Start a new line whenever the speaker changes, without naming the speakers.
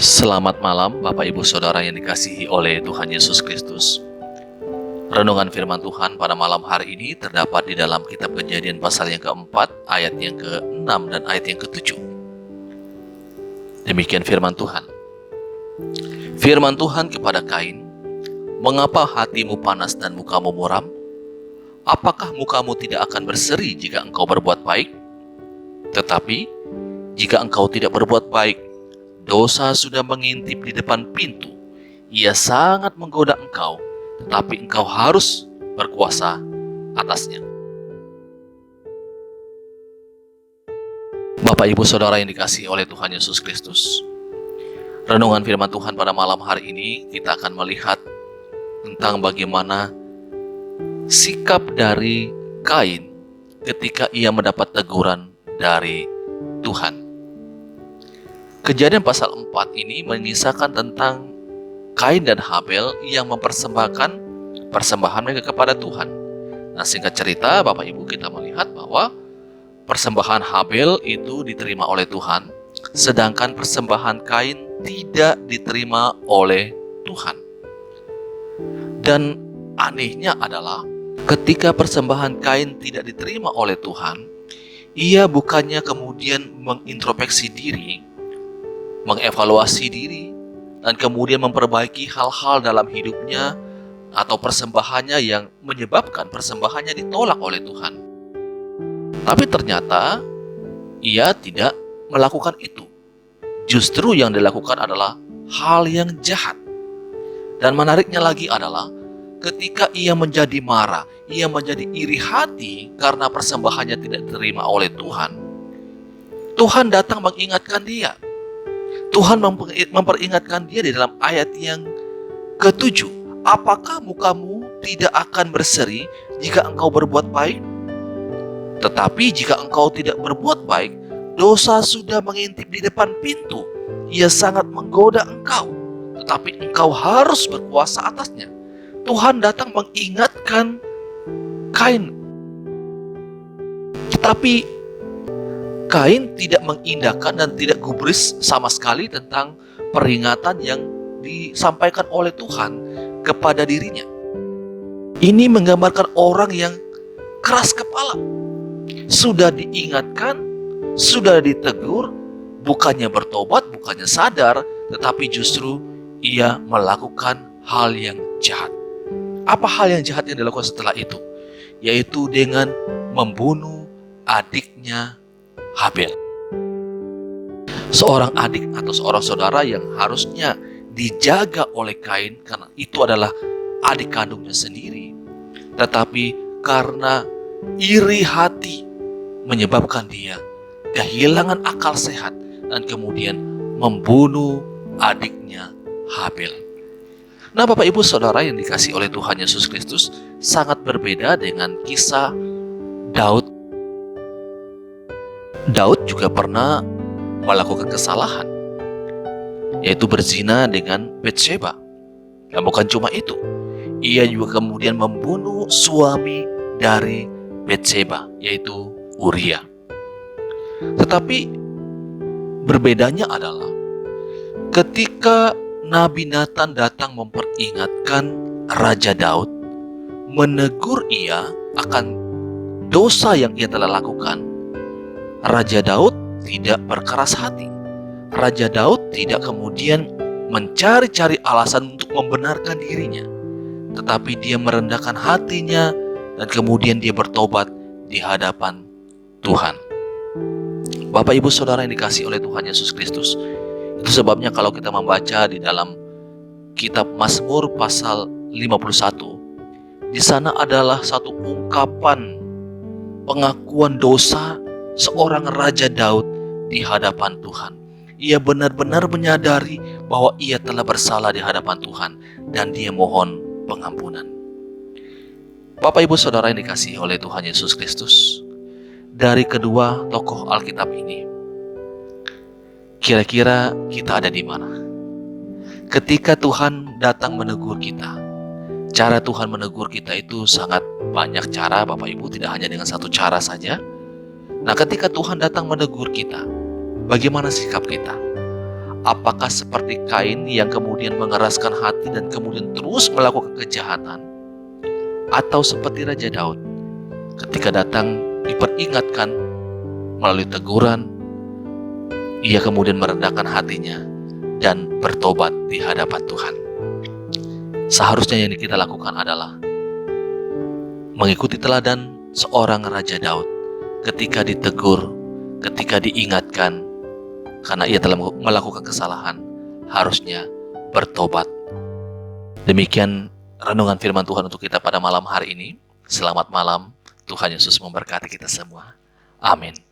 Selamat malam Bapak Ibu Saudara yang dikasihi oleh Tuhan Yesus Kristus. Renungan firman Tuhan pada malam hari ini terdapat di dalam kitab Kejadian pasal yang keempat, ayat yang ke-6 dan ayat yang ke-7. Demikian firman Tuhan. Firman Tuhan kepada Kain, "Mengapa hatimu panas dan mukamu muram? Apakah mukamu tidak akan berseri jika engkau berbuat baik? Tetapi jika engkau tidak berbuat baik, dosa sudah mengintip di depan pintu. Ia sangat menggoda engkau, tetapi engkau harus berkuasa atasnya." Bapak Ibu Saudara yang dikasihi oleh Tuhan Yesus Kristus, renungan firman Tuhan pada malam hari ini kita akan melihat tentang bagaimana sikap dari Kain ketika ia mendapat teguran dari Tuhan. Kejadian pasal 4 ini mengisahkan tentang Kain dan Habel yang mempersembahkan persembahan mereka kepada Tuhan. Nah, singkat cerita, Bapak Ibu, kita melihat bahwa persembahan Habel itu diterima oleh Tuhan, sedangkan persembahan Kain tidak diterima oleh Tuhan. Dan anehnya adalah ketika persembahan Kain tidak diterima oleh Tuhan, ia bukannya kemudian mengintrospeksi diri, mengevaluasi diri, dan kemudian memperbaiki hal-hal dalam hidupnya atau persembahannya yang menyebabkan persembahannya ditolak oleh Tuhan. Tapi ternyata ia tidak melakukan itu. Justru yang dilakukan adalah hal yang jahat. Dan menariknya lagi adalah ketika ia menjadi marah, ia menjadi iri hati karena persembahannya tidak diterima oleh Tuhan. Tuhan datang mengingatkan dia. Tuhan memperingatkan dia di dalam ayat yang ke-7. Apakah mukamu tidak akan berseri jika engkau berbuat baik? Tetapi jika engkau tidak berbuat baik, dosa sudah mengintip di depan pintu. Ia sangat menggoda engkau, tetapi engkau harus berkuasa atasnya. Tuhan datang mengingatkan Kain. Tetapi Kain tidak mengindahkan dan tidak gubris sama sekali tentang peringatan yang disampaikan oleh Tuhan kepada dirinya. Ini menggambarkan orang yang keras kepala. Sudah diingatkan, sudah ditegur, bukannya bertobat, bukannya sadar, tetapi justru ia melakukan hal yang jahat. Apa hal yang jahat yang dilakukan setelah itu? Yaitu dengan membunuh adiknya Habel. Seorang adik atau seorang saudara yang harusnya dijaga oleh Kain karena itu adalah adik kandungnya sendiri. Tetapi karena iri hati menyebabkan dia kehilangan akal sehat dan kemudian membunuh adiknya Habel. Nah, Bapak Ibu Saudara yang dikasihi oleh Tuhan Yesus Kristus, sangat berbeda dengan kisah Daud. Daud juga pernah melakukan kesalahan, yaitu berzina dengan Batsheba. Dan bukan cuma itu, ia juga kemudian membunuh suami dari Batsheba, yaitu Uria. Tetapi berbedanya adalah ketika Nabi Nathan datang memperingatkan Raja Daud, menegur ia akan dosa yang ia telah lakukan, Raja Daud tidak berkeras hati. Raja Daud tidak kemudian mencari-cari alasan untuk membenarkan dirinya, tetapi dia merendahkan hatinya dan kemudian dia bertobat di hadapan Tuhan. Bapak Ibu Saudara yang dikasihi oleh Tuhan Yesus Kristus, itu sebabnya kalau kita membaca di dalam kitab Mazmur pasal 51, di sana adalah satu ungkapan pengakuan dosa seorang Raja Daud di hadapan Tuhan. Ia benar-benar menyadari bahwa ia telah bersalah di hadapan Tuhan dan dia mohon pengampunan. Bapak Ibu Saudara yang dikasihi oleh Tuhan Yesus Kristus, dari kedua tokoh Alkitab ini, kira-kira kita ada di mana? Ketika Tuhan datang menegur kita, cara Tuhan menegur kita itu sangat banyak cara, Bapak Ibu, tidak hanya dengan satu cara saja. Nah, ketika Tuhan datang menegur kita, bagaimana sikap kita? Apakah seperti Kain yang kemudian mengeraskan hati dan kemudian terus melakukan kejahatan? Atau seperti Raja Daud, ketika datang diperingatkan melalui teguran, ia kemudian merendahkan hatinya dan bertobat di hadapan Tuhan. Seharusnya yang kita lakukan adalah mengikuti teladan seorang Raja Daud ketika ditegur, ketika diingatkan, karena ia telah melakukan kesalahan, harusnya bertobat. Demikian renungan firman Tuhan untuk kita pada malam hari ini. Selamat malam, Tuhan Yesus memberkati kita semua. Amin.